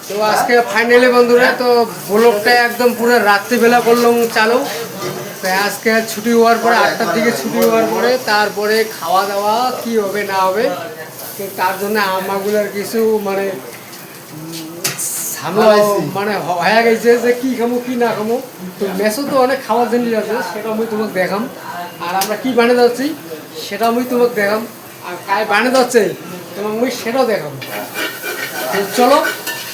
তো আজকে ফাইনালি বন্ধুরা তো ব্লগটা একদম পুরো রাত্রিবেলা করলাম চালু। তাই আজকে ছুটি হওয়ার পরে 8টার দিকে ছুটি হওয়ার পরে তারপরে খাওয়া দাওয়া কি হবে না হবে, তো তার জন্য আমাগুলোর কিছু মানে মানে হয়ে গেছে যে কি খামো কি না খামো। তো মেসো তো অনেক খাওয়ার জিনিস আছে, সেটা আমি তোমাকে দেখাম। আর আমরা কি বানিয়ে যাচ্ছি সেটা আমি তোমাকে দেখাম। আর কায় বানিয়ে যাচ্ছে তোমাকে আমি সেটাও দেখাম। চলো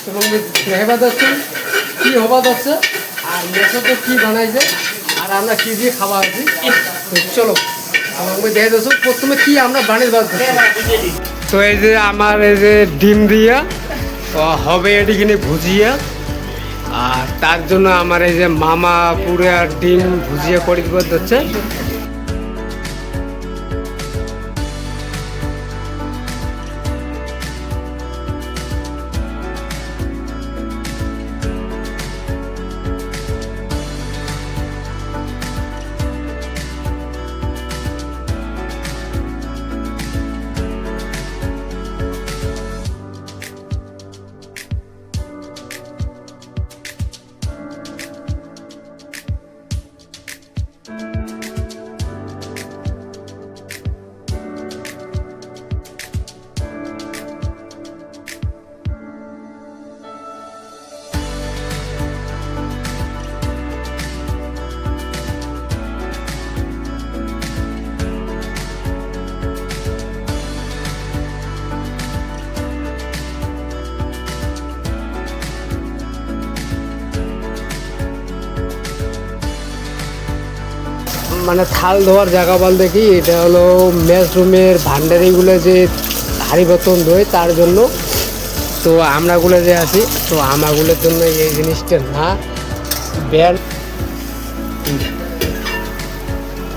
তোমাকে দেখাবা যাচ্ছে কি হবা যাচ্ছে, আর মেসো তো কি বানাইছে আর আমরা কি দিয়ে খাওয়া আছি। তো চলো আমাকে দেখে যাচ্ছ প্রথমে কি আমরা বানিয়ে যাচ্ছি। তো এই যে আমার এই যে ডিম দিয়া হবে এটিখানে ভুজিয়া, আর তার জন্য আমার এই যে মামা পুরো ডিম ভুজিয়া করে দিতে হচ্ছে। মানে থাল ধোয়ার জায়গা বলতে কি এটা হলো মেস রুমের ভান্ডারিগুলো যে হাঁড়ি বর্তন ধোয় তার জন্য। তো আমরাগুলো যে আছি তো আমাগুলোর জন্য এই জিনিসটা না ব্যান।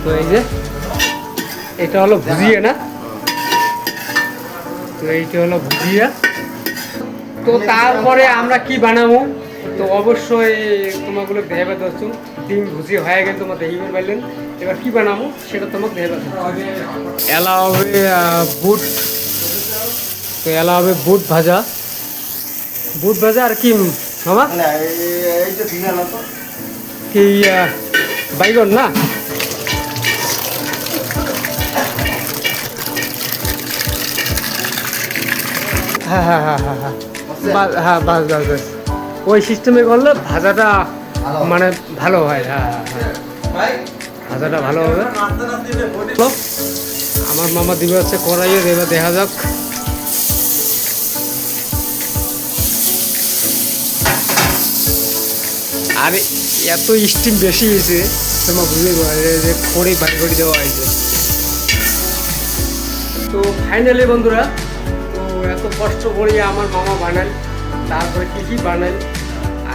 তো এই যে এটা হলো ভুজিয়া না, তো এইটা হলো ভুজিয়া। তো তারপরে আমরা কি বানাবো তো অবশ্যই তোমাগুলো দেখাবে দোস্ত। ডিম ভুজিয়া হয়ে গেলে তোমার দেখিবার পাইলেন, এবার কি বানাবো সেটা তোমাকে দেখাবে। এলা হবে বুট, তো এলা হবে বুট ভাজা, বুট ভাজা আর কি মামা কি বাইগন না, হ্যাঁ হ্যাঁ হ্যাঁ হ্যাঁ হ্যাঁ হ্যাঁ বাস বাস বাস ওই সিস্টেমে করলে ভাজাটা মানে ভালো হয়। হ্যাঁ হ্যাঁ ভাজাটা ভালো হবে। আমার মামা দিবে হচ্ছে কড়াইয়ে, এবার দেখা যাক। আর এত স্টিম বেশি হয়েছে তোমার বুঝতে পারে যে খড়ি বাড়ি করে দেওয়া হয়েছে। তো ফাইনালি বন্ধুরা তো এত কষ্ট করে আমার মামা বানান, তারপরে কী কী বানান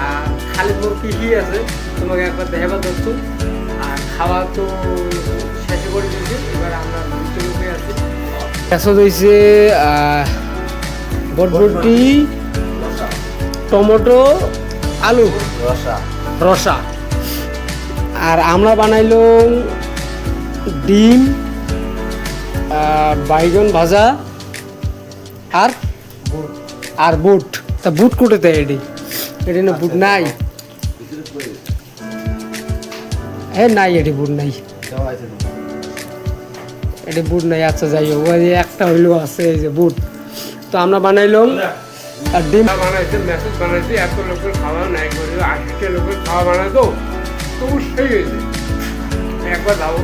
আর খালি মোর কী কী আছে তোমাকে একবার দেখাবার দোস্ত। আর খাওয়া তো শেষ করে দিয়েছে, এবার আমরা দুটো লোকে আছি। পেঁচা হয়েছে বটবটি, টমেটো, আলু রসা, আর আমরা বানাইলো ডিম, বাইগন ভাজা আর আর বুট। তা বুট কুটে দেয় এটি এটি না বুট নাই, হ্যাঁ নাই এটি বুট নাই, এটি বুট নাই। আচ্ছা যাই হোক ওই একটা হইলেও আছে এই যে বুট। তো আমরা বানাইলাম আর ডিম বানাইছে, মেসেজ বানাইছে, এত লোকের খাওয়া নাই করে 80টা লোকের খাওয়া বানাতো তবু সেই হয়েছে। একবার ভাবো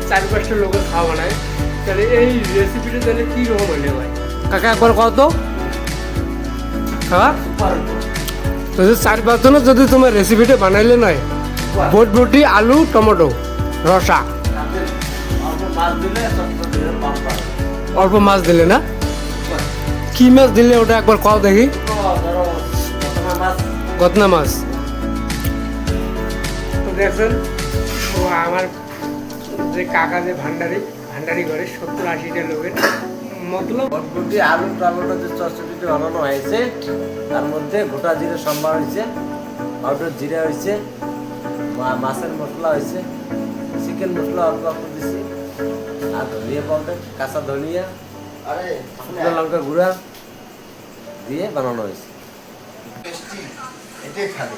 4-5টা লোকের খাওয়া বানায়, তাহলে এই রেসিপিটা তাহলে কীরকম হলে ভাই কাকা একবার কত খাওয়া। তো 4-5 জনের যদি তোমার রেসিপিটা বানাইলে নয় বটবটি, আলু, টমেটো, রসা, অল্প মাছ দিলে না, কি মাছ দিলে ওটা একবার খাও দেখি। গতনা মাছ। তো দেখছেন তো আমার যে কাকা যে ভান্ডারি করে 70-80টা লোকের মতলব বটবটি, আলু, টমেটো যে চচ্চড়িটি বানানো হয়েছে তার মধ্যে গোটা জিরে সম্বার হয়েছে, পাউডার জিরা হয়েছে, মাছের মশলা হয়েছে, চিকেন মশলা অল্প অল্প দিচ্ছি, আর ধনিয়া পাউডার, কাঁচা ধনিয়া, শুকনো লঙ্কা গুঁড়া দিয়ে বানানো হয়েছে। টেস্টি এটাই খাবে